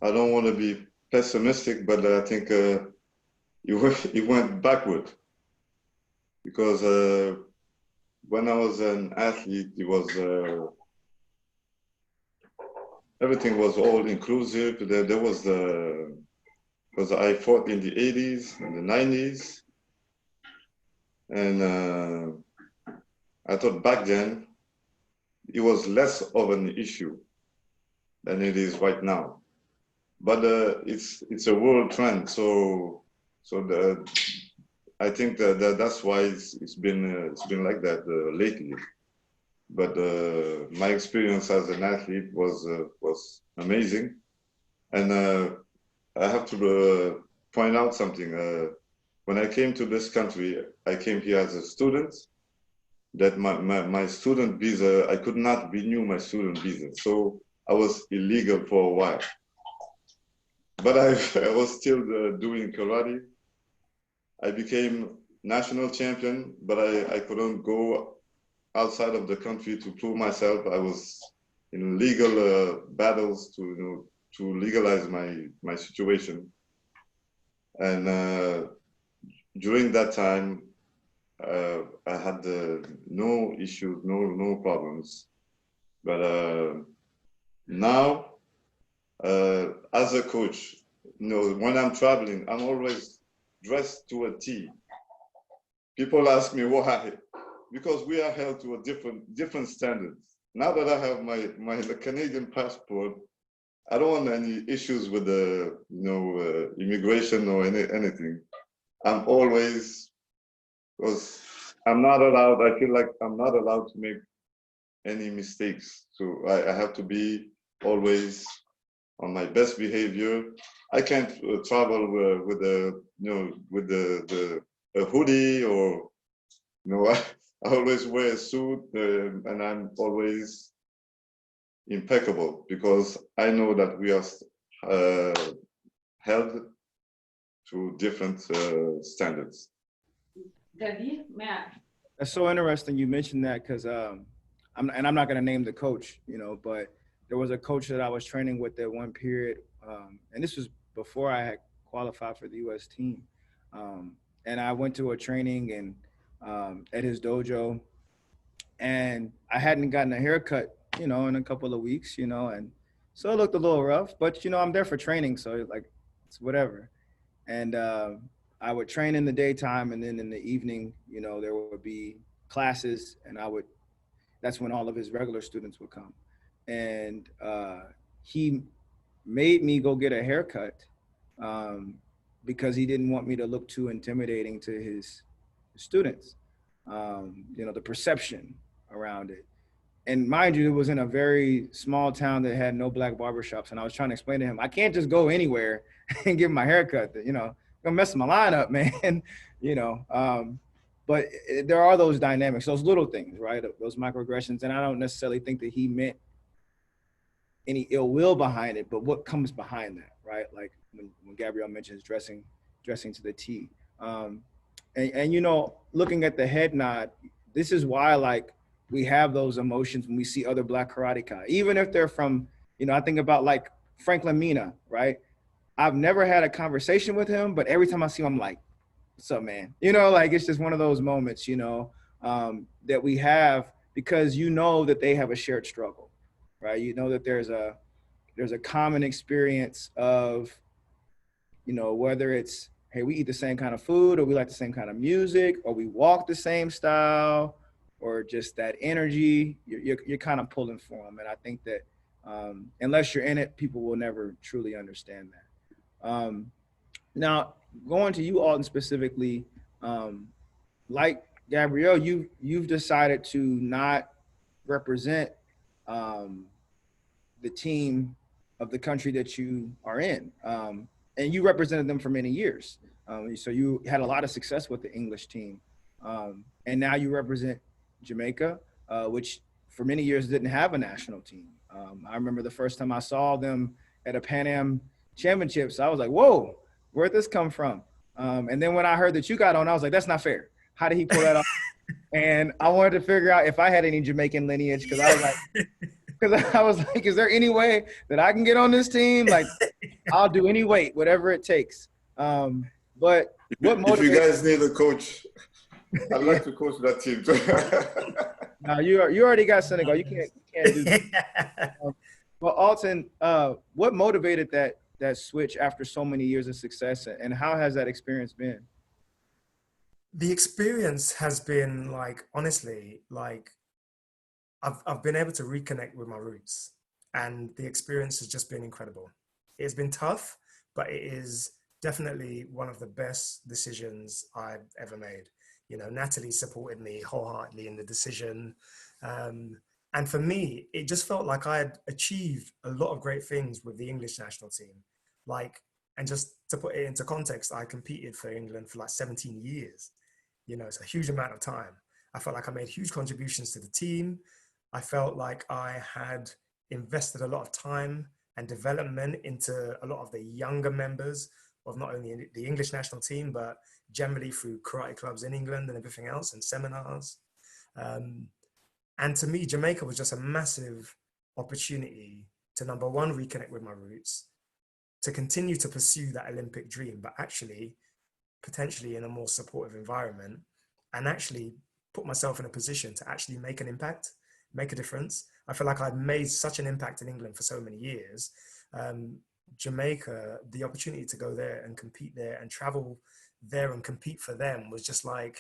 [SPEAKER 3] don't want to be pessimistic, but I think it went backward because when I was an athlete, it was everything was all inclusive. There was because I fought in the 80s and the 90s, and I thought back then it was less of an issue than it is right now. But it's a world trend, so I think that's why it's been like that lately. But my experience as an athlete was amazing, and I have to point out something. When I came to this country, I came here as a student. That my student visa, I could not renew my student visa, so I was illegal for a while. But I was still doing karate. I became national champion, but I couldn't go outside of the country to prove myself. I was in legal battles to legalize my situation. And during that time, I had no issues, no problems. But now, as a coach, you know, when I'm traveling, I'm always dressed to a T. People ask me why, because we are held to a different standards. Now that I have my Canadian passport, I don't want any issues with the immigration or anything. I'm always, because I'm not allowed. I feel like I'm not allowed to make any mistakes. So I have to be always on my best behavior. I can't travel with a hoodie, or I always wear a suit, and I'm always impeccable because I know that we are held to different standards.
[SPEAKER 1] That's so interesting you mentioned that, because I'm not going to name the coach, but there was a coach that I was training with at one period, and this was before I had qualified for the U.S. team. and I went to a training and at his dojo, and I hadn't gotten a haircut, in a couple of weeks, and so it looked a little rough. But I'm there for training, so like it's whatever. And I would train in the daytime, and then in the evening, there would be classes, and that's when all of his regular students would come. And he made me go get a haircut because he didn't want me to look too intimidating to his students. The perception around it. And mind you, it was in a very small town that had no black barbershops. And I was trying to explain to him, I can't just go anywhere and get my haircut. Gonna mess my line up, man. But there are those dynamics, those little things, right? Those microaggressions. And I don't necessarily think that he meant any ill will behind it, but what comes behind that, right? Like when Gabriel mentions dressing to the T. And looking at the head nod, this is why like we have those emotions when we see other Black Karateka, even if they're from, I think about like Franklin Mina, right? I've never had a conversation with him, but every time I see him, I'm like, what's up, man? Like it's just one of those moments, that we have because that they have a shared struggle, right? That there's a common experience of, whether it's, hey, we eat the same kind of food, or we like the same kind of music, or we walk the same style, or just that energy, you're kind of pulling for them. And I think that unless you're in it, people will never truly understand that. Now, going to you, Alton, specifically, like Gabrielle, you've decided to not represent the team of the country that you are in. And you represented them for many years. So you had a lot of success with the English team. And now you represent Jamaica, which for many years didn't have a national team. I remember the first time I saw them at a Pan Am Championships, I was like, whoa, where'd this come from? And then when I heard that you got on, I was like, that's not fair. How did he pull that off? And I wanted to figure out if I had any Jamaican lineage, because I was like, is there any way that I can get on this team? Like, I'll do any weight, whatever it takes. But what motivates?
[SPEAKER 3] If you guys need a coach, I'd like to coach that team too.
[SPEAKER 1] No, you already got Senegal. You can't do that. Well, Alton, what motivated that switch after so many years of success, and how has that experience been?
[SPEAKER 4] The experience has been honestly, I've been able to reconnect with my roots, and the experience has just been incredible. It's been tough, but it is definitely one of the best decisions I've ever made. Natalie supported me wholeheartedly in the decision. And for me, it just felt like I had achieved a lot of great things with the English national team. And just to put it into context, I competed for England for 17 years. It's a huge amount of time. I felt like I made huge contributions to the team. I felt like I had invested a lot of time and development into a lot of the younger members of not only the English national team, but generally through karate clubs in England and everything else, and seminars. And to me, Jamaica was just a massive opportunity to, number one, reconnect with my roots, to continue to pursue that Olympic dream, but actually potentially in a more supportive environment, and actually put myself in a position to actually make an impact, make a difference. I feel like I'd made such an impact in England for so many years. Jamaica, the opportunity to go there and compete there and travel there and compete for them was just I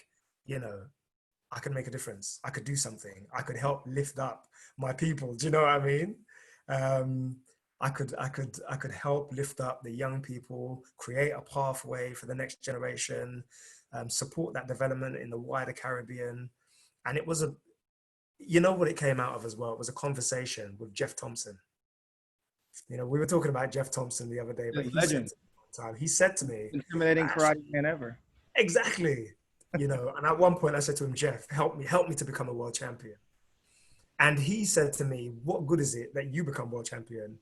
[SPEAKER 4] could make a difference. I could do something. I could help lift up my people. Do you know what I mean? I could help lift up the young people, create a pathway for the next generation, support that development in the wider Caribbean. And it was what it came out of as well. It was a conversation with Jeff Thompson. We were talking about Jeff Thompson the other day, but he said to me,
[SPEAKER 1] intimidating karate man ever.
[SPEAKER 4] Exactly. And at one point I said to him, Jeff, help me to become a world champion. And he said to me, what good is it that you become world champion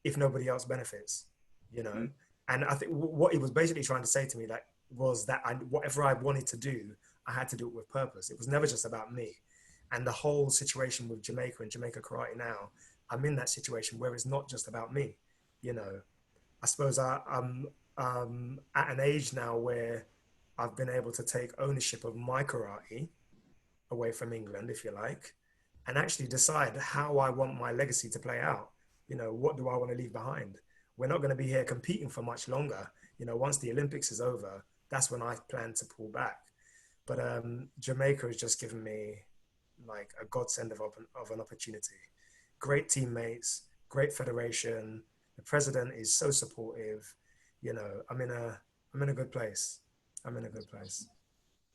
[SPEAKER 4] if nobody else benefits? Mm-hmm. And I think what he was basically trying to say to me was that whatever I wanted to do, I had to do it with purpose. It was never just about me. And the whole situation with Jamaica and Jamaica Karate now, I'm in that situation where it's not just about me. I suppose I'm at an age now where I've been able to take ownership of my karate away from England, if you like, and actually decide how I want my legacy to play out. You know, what do I want to leave behind? We're not going to be here competing for much longer. You know, once the Olympics is over, that's when I plan to pull back. But Jamaica has just given me like a godsend of an opportunity. Great teammates, great federation. The president is so supportive. You know, I'm in a good place. I'm in a good place.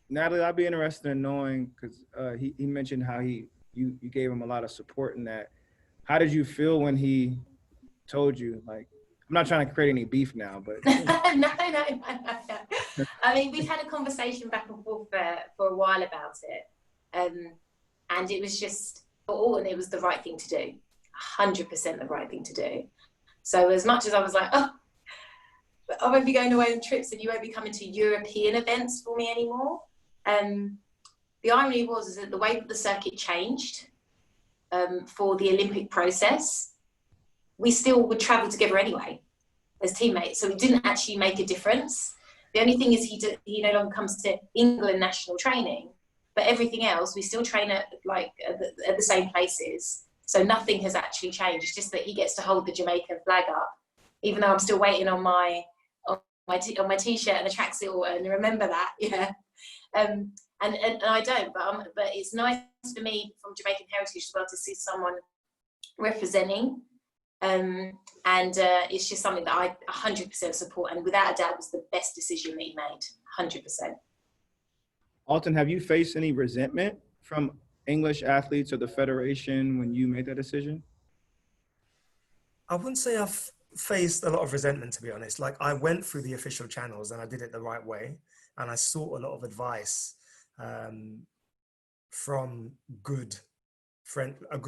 [SPEAKER 1] Natalie, I'd be interested in knowing, because he mentioned how you gave him a lot of support in that. How did you feel when he told you, like, I'm not trying to create any beef now, but
[SPEAKER 2] no. I mean, we'd had a conversation back and forth for a while about it, and it was just for Alton, it was the right thing to do, 100% the right thing to do. So as much as I was like, oh, I won't be going away on trips and you won't be coming to European events for me anymore. The irony was that the way that the circuit changed for the Olympic process, we still would travel together anyway as teammates. So it didn't actually make a difference. The only thing is he no longer comes to England national training, but everything else, we still train at the same places. So nothing has actually changed. It's just that he gets to hold the Jamaican flag up, even though I'm still waiting on my t-shirt and a tracksuit, and remember that, yeah. And I don't, but it's nice for me from Jamaican heritage as well to see someone representing, and it's just something that I 100% support, and without a doubt was the best decision that he made, 100%.
[SPEAKER 1] Alton, have you faced any resentment from English athletes or the federation when you made that decision?
[SPEAKER 4] I wouldn't say I've faced a lot of resentment, to be honest. Like, I went through the official channels and I did it the right way, and I sought a lot of advice from a good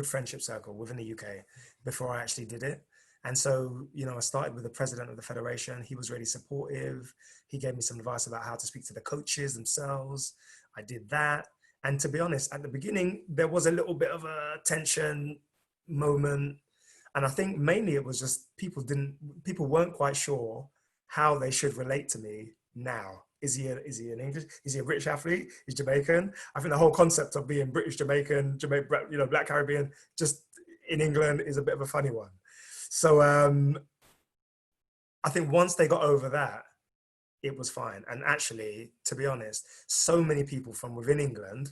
[SPEAKER 4] friendship circle within the UK before I actually did it. And so, you know, I started with the president of the federation. He was really supportive. He gave me some advice about how to speak to the coaches themselves. I did that. And to be honest, at the beginning, there was a little bit of a tension moment. And I think mainly it was just people weren't quite sure how they should relate to me now. Is he an English? Is he a British athlete? He's Jamaican. I think the whole concept of being British Jamaican, Black Caribbean, just in England is a bit of a funny one. So I think once they got over that, it was fine. And actually, to be honest, so many people from within England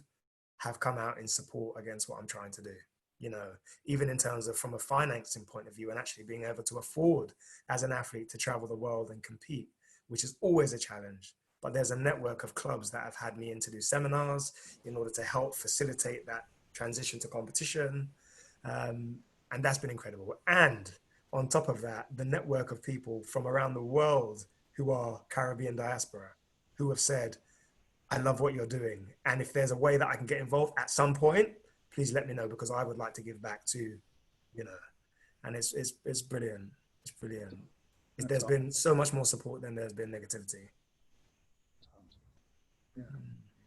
[SPEAKER 4] have come out in support against what I'm trying to do. You know, even in terms of from a financing point of view and actually being able to afford as an athlete to travel the world and compete, which is always a challenge. But there's a network of clubs that have had me in to do seminars in order to help facilitate that transition to competition. And that's been incredible. And on top of that, the network of people from around the world who are Caribbean diaspora, who have said, I love what you're doing. And if there's a way that I can get involved at some point, please let me know, because I would like to give back too, you know. And it's brilliant. It's brilliant. There's been so much more support than there's been negativity.
[SPEAKER 1] Yeah.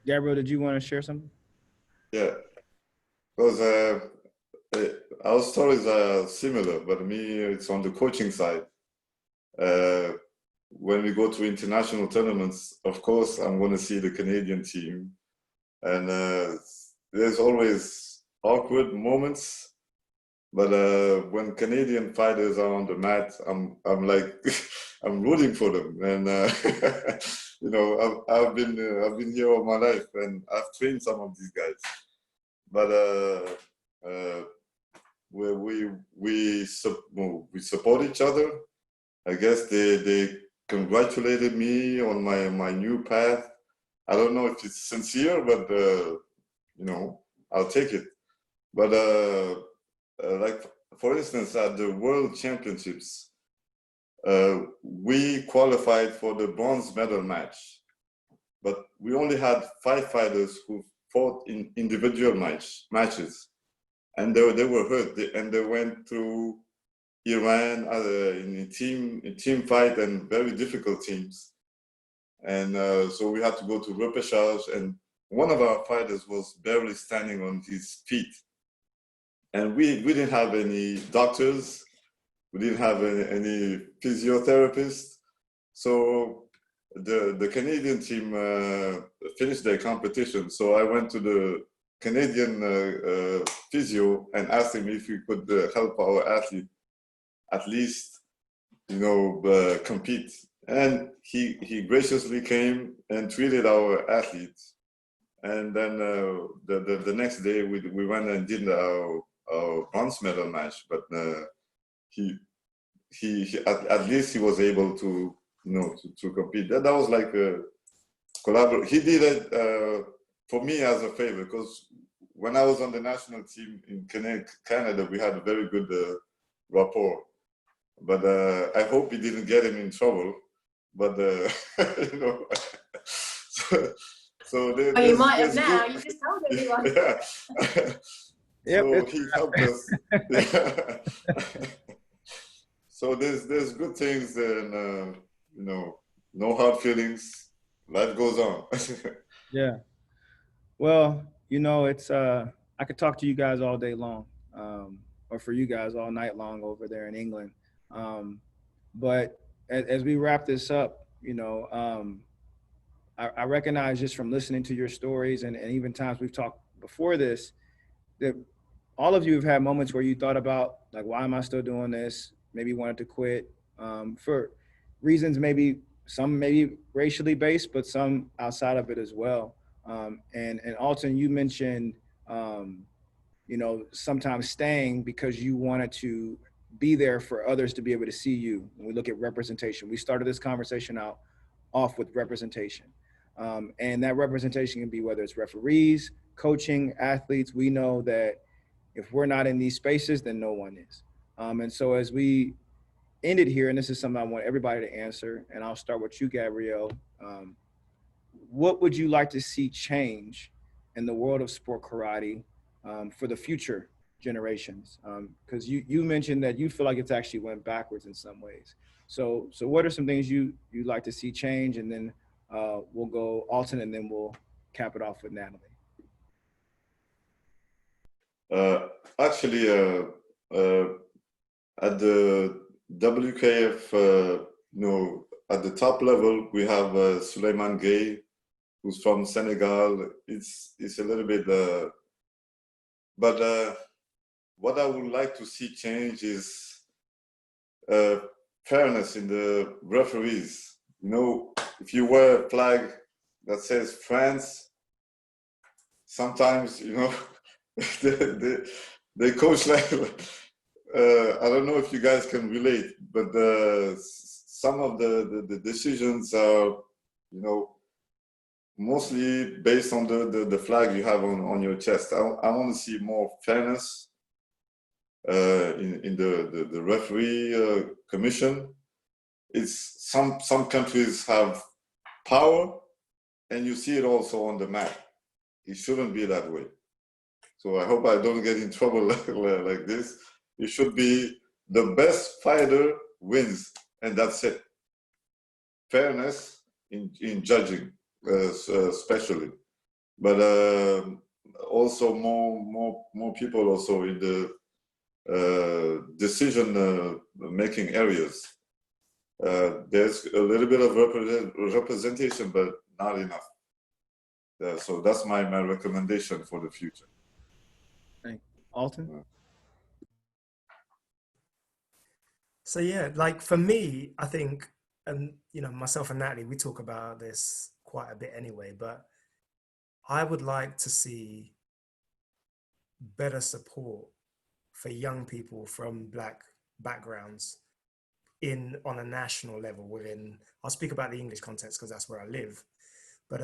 [SPEAKER 1] Gabriel, did you want to share something?
[SPEAKER 3] Yeah, because our stories are similar, but me, it's on the coaching side. When we go to international tournaments, of course, I'm going to see the Canadian team. And there's always awkward moments. But when Canadian fighters are on the mat, I'm like, I'm rooting for them. And, you know, I've been here all my life, and I've trained some of these guys. But we support each other. I guess they congratulated me on my new path. I don't know if it's sincere, but you know, I'll take it. But like, for instance, at the World Championships, we qualified for the bronze medal match, but we only had 5 fighters who fought in individual matches, and they were hurt, and they went through Iran in a team fight, and very difficult teams. And so we had to go to repechage, and one of our fighters was barely standing on his feet. And we didn't have any doctors, we didn't have any physiotherapists. So the Canadian team finished their competition. So I went to the Canadian physio and asked him if he could help our athlete at least, compete. And he graciously came and treated our athletes. And then the next day we went and did our bronze medal match. But he at least he was able to to compete. That was like a collaboration. He did it for me as a favor, because when I was on the national team in Canada, we had a very good rapport. But I hope he didn't get him in trouble. But so
[SPEAKER 2] Oh, you might have now. You just told everyone.
[SPEAKER 3] Yeah.
[SPEAKER 1] Yep,
[SPEAKER 3] So he helped us. So there's good things, and no hard feelings. Life goes on.
[SPEAKER 1] yeah. Well, it's I could talk to you guys all day long, or for you guys all night long over there in England. But as we wrap this up, I recognize just from listening to your stories and even times we've talked before this, that all of you have had moments where you thought about, like, why am I still doing this? Maybe wanted to quit for reasons, some racially based, but some outside of it as well. And Alton, you mentioned, sometimes staying because you wanted to be there for others to be able to see you. When we look at representation, we started this conversation off with representation. And that representation can be whether it's referees, coaching, athletes. We know that if we're not in these spaces, then no one is. And so as we ended here, and this is something I want everybody to answer, and I'll start with you, Gabriel. What would you like to see change in the world of sport karate for the future generations? Because you mentioned that you feel like it's actually went backwards in some ways. So what are some things you'd like to see change? And then we'll go Alton, and then we'll cap it off with Natalie.
[SPEAKER 3] Actually, at the WKF, at the top level, we have Suleiman Gay, who's from Senegal. It's a little bit, but what I would like to see change is fairness in the referees. If you wear a flag that says France, sometimes they coach like I don't know if you guys can relate, but some of the decisions are mostly based on the flag you have on your chest. I want to see more fairness in the referee commission. It's some countries have power, and you see it also on the mat. It shouldn't be that way. So I hope I don't get in trouble like this. It should be the best fighter wins, and that's it. Fairness in judging, especially, but also more people also in the decision making areas. There's a little bit of representation, but not enough. So that's my recommendation for the future.
[SPEAKER 1] Thank you. Alton?
[SPEAKER 4] So yeah, like for me, I think, and myself and Natalie, we talk about this quite a bit anyway, but I would like to see better support for young people from Black backgrounds on a national level I'll speak about the English context because that's where I live, but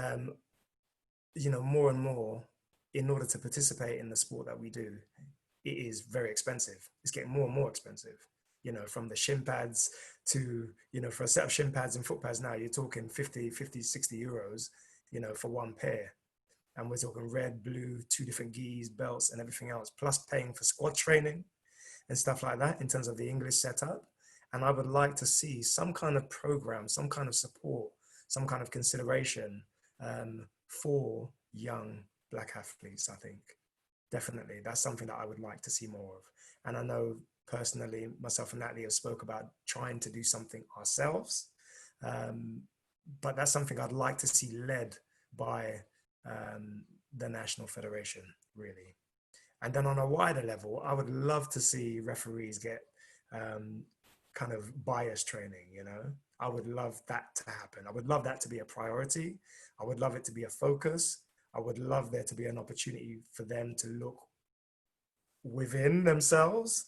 [SPEAKER 4] more and more, in order to participate in the sport that we do, it is very expensive. It's getting more and more expensive, from the shin pads to, for a set of shin pads and foot pads now, you're talking 50, 60 euros, for one pair. And we're talking red, blue, 2 different gis, belts and everything else, plus paying for squad training and stuff like that in terms of the English setup. And I would like to see some kind of program, some kind of support, some kind of consideration for young Black athletes. I think definitely that's something that I would like to see more of. And I know personally, myself and Natalie have spoke about trying to do something ourselves. but that's something I'd like to see led by the National Federation, really. And then on a wider level, I would love to see referees get kind of bias training, you know? I would love that to happen. I would love that to be a priority. I would love it to be a focus. I would love there to be an opportunity for them to look within themselves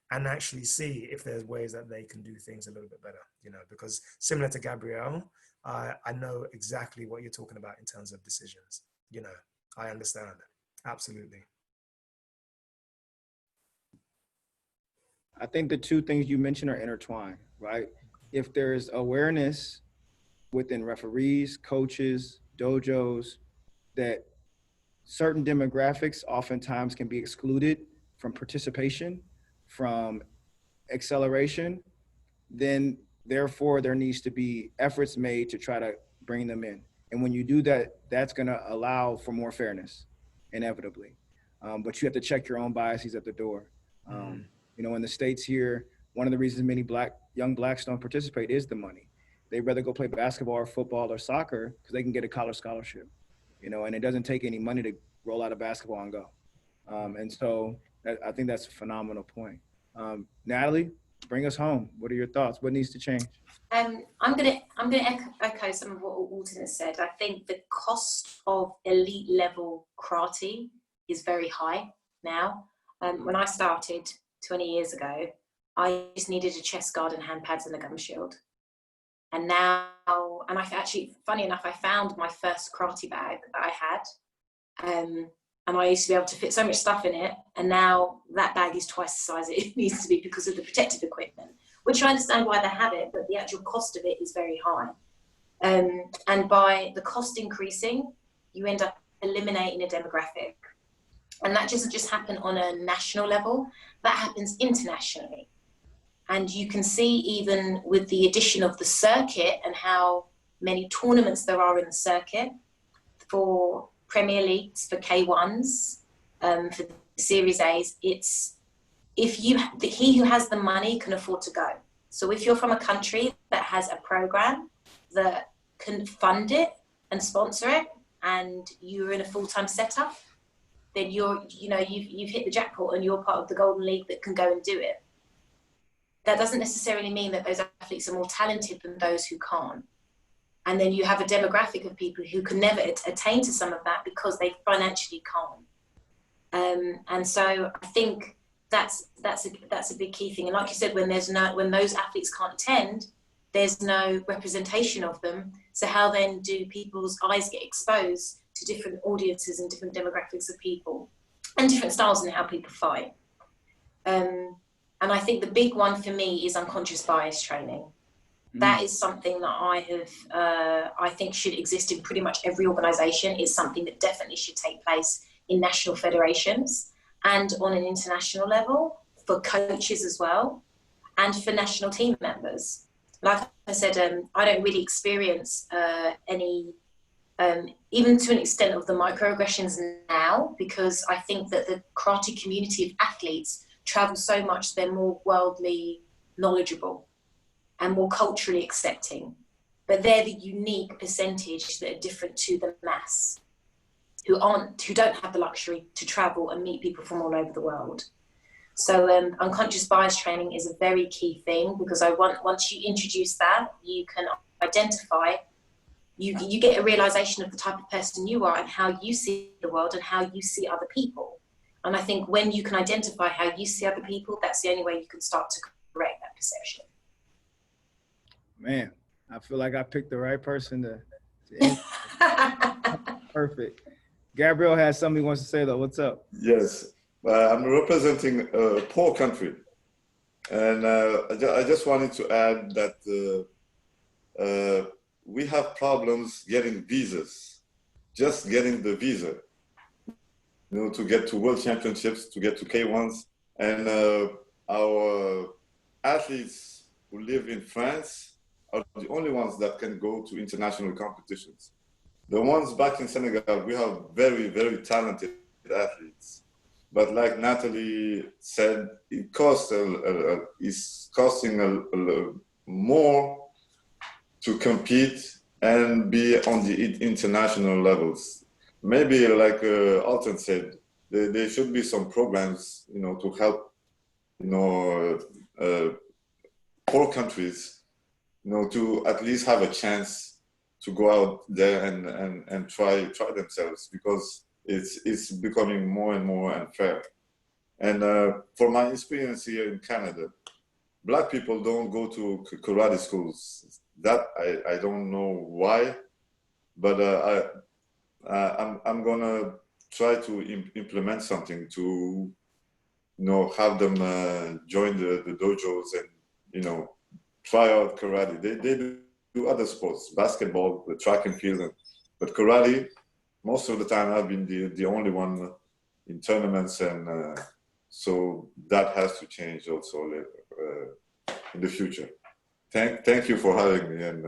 [SPEAKER 4] and actually see if there's ways that they can do things a little bit better, you know, because similar to Gabriel, I know exactly what you're talking about in terms of decisions. You know, I understand. Absolutely.
[SPEAKER 1] I think the two things you mentioned are intertwined, right? If there's awareness within referees, coaches, dojos, that certain demographics oftentimes can be excluded from participation, from acceleration, then therefore there needs to be efforts made to try to bring them in. And when you do that, that's going to allow for more fairness, inevitably. But you have to check your own biases at the door. You know, in the States here, one of the reasons many young blacks don't participate is the money. They'd rather go play basketball or football or soccer because they can get a college scholarship, you know, and it doesn't take any money to roll out a basketball and go. And so I think that's a phenomenal point. Natalie, bring us home. What are your thoughts? What needs to change?
[SPEAKER 2] I'm gonna echo some of what Alton has said. I think the cost of elite level karate is very high now. When I started 20 years ago, I just needed a chest guard and hand pads and a gum shield. And now, and I've actually, funny enough, I found my first karate bag that I had. And I used to be able to fit so much stuff in it. And now that bag is twice the size it needs to be because of the protective equipment, which I understand why they have it, but the actual cost of it is very high. And by the cost increasing, you end up eliminating a demographic. And that doesn't just happen on a national level, that happens internationally. And you can see even with the addition of the circuit and how many tournaments there are in the circuit for Premier Leagues, for K1s, for the Series A's, it's he who has the money can afford to go. So if you're from a country that has a program that can fund it and sponsor it, and you're in a full-time setup, then you've hit the jackpot and you're part of the Golden League that can go and do it. That doesn't necessarily mean that those athletes are more talented than those who can't. And then you have a demographic of people who can never attain to some of that because they financially can't. And so I think that's a big key thing. And like you said, when those athletes can't attend, there's no representation of them. So how then do people's eyes get exposed to different audiences and different demographics of people and different styles in how people fight? And I think the big one for me is unconscious bias training. That is something that I think should exist in pretty much every organisation. It's something that definitely should take place in national federations and on an international level for coaches as well, and for national team members. Like I said, I don't really experience any, even to an extent of the microaggressions now, because I think that the karate community of athletes travel so much, they're more worldly knowledgeable and more culturally accepting. But they're the unique percentage that are different to the mass, who don't have the luxury to travel and meet people from all over the world. So unconscious bias training is a very key thing, because once you introduce that, you can identify, you get a realization of the type of person you are and how you see the world and how you see other people. And I think when you can identify how you see other people, that's the only way you can start to correct that perception.
[SPEAKER 1] Man, I feel like I picked the right person to Perfect. Gabriel has something he wants to say though. What's up?
[SPEAKER 3] Yes, I'm representing a poor country. And I just wanted to add that we have problems getting visas, just getting the visa, to get to world championships, to get to K1s. And our athletes who live in France are the only ones that can go to international competitions. The ones back in Senegal, we have very, very talented athletes. But like Natalie said, it costs it's costing more to compete and be on the international levels. Maybe like Alton said, there should be some programs, you know, to help, you know, poor countries, you know, to at least have a chance to go out there and try themselves, because it's becoming more and more unfair. And for my experience here in Canada, Black people don't go to karate schools. That I don't know why, but I'm gonna try to implement something to, you know, have them join the dojos and, you know, try out karate. They do other sports, basketball, the track and field, but karate, most of the time I've been the only one in tournaments, and so that has to change also in the future. Thank you for having me, and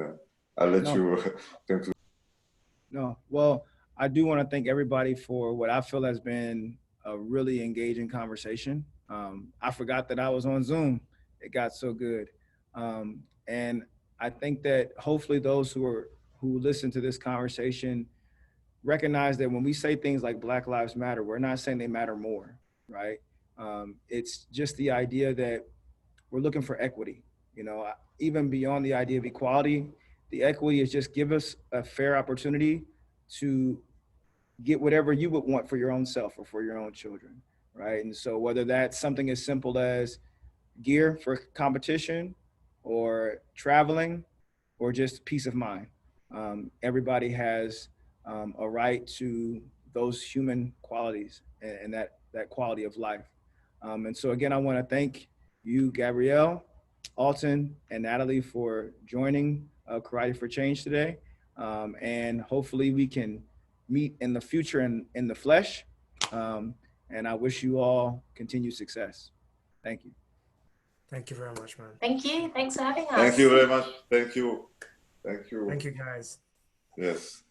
[SPEAKER 3] I'll let you conclude.
[SPEAKER 1] No, well, I do want to thank everybody for what I feel has been a really engaging conversation. I forgot that I was on Zoom. It got so good. And I think that hopefully those who listen to this conversation recognize that when we say things like Black Lives Matter, we're not saying they matter more, right? It's just the idea that we're looking for equity. You know, even beyond the idea of equality, the equity is just give us a fair opportunity to get whatever you would want for your own self or for your own children, right? And so whether that's something as simple as gear for competition or traveling or just peace of mind, everybody has a right to those human qualities and that quality of life. And so again, I want to thank you, Gabrielle, Alton, and Natalie for joining Karate for Change today. And hopefully we can meet in the future in the flesh. And I wish you all continued success. Thank you.
[SPEAKER 4] Thank you very much, man.
[SPEAKER 2] Thank you. Thanks for having us.
[SPEAKER 3] Thank you very much. Thank you. Thank you.
[SPEAKER 4] Thank you, guys.
[SPEAKER 3] Yes.